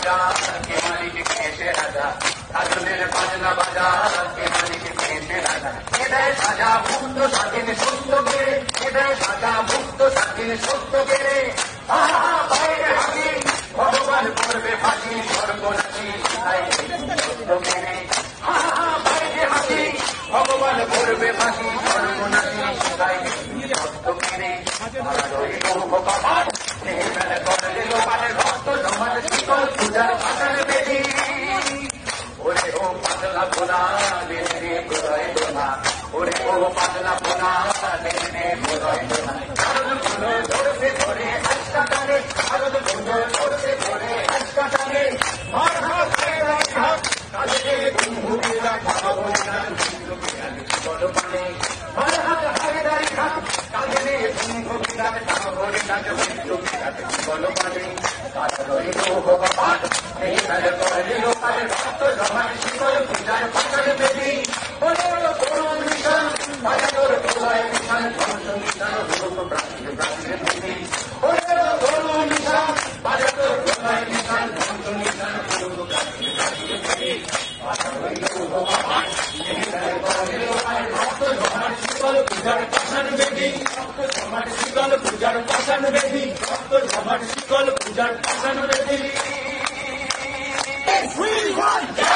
বাজা কে মালিক কে সে রাজা কাজলের বাজনা বাজা কে মালিক কে সে রাজা এদের সাজা মুক্ত স্বাধীন সত্য কেড়ে এদের সাজা মুক্ত স্বাধীন সত্য কেড়ে বাইরে হাসি ভগবান করবে ফাঁসি সর্বনাশী সত্য কেড়ে বাইরে হাসি ভগবান করবে ফাঁসি সর্বনাশী সত্য কেড়ে ভক্ত সমাজ শিকল পূজার ভাষার বেদি ওরে ও পাতলা পোনা বেদে প্রদয় দোনা ওরে ও পাতলা পোনা বেদে প্রদয় দোনা কারণ গুলো ধরতে ধরে আজকা টানে কারণ গুলো ধরতে ধরে আজকা টানে মার হাত কাজে ভূমিরা খাবো না বলো পানে মার হাত হায়দারি খা কাজে ভূমিরা খাবো না বলো পানে ভক্ত সমাজ শিকল পূজার ভাষার বেদি ওরে করুণ মিশন বাজানোর প্রলয় মিশন সংসংবিধান রূপ প্রাচীর প্রাচীর বেদি ওরে করুণ মিশন বাজানোর প্রলয় মিশন সংসংবিধান রূপ প্রাচীর প্রাচীর বেদি ভক্ত সমাজ শিকল পূজার ভাষার বেদি ভক্ত সমাজ শিকল পূজার ভাষার বেদি ভক্ত সমাজ শিকল পূজার ভাষার বেদি We want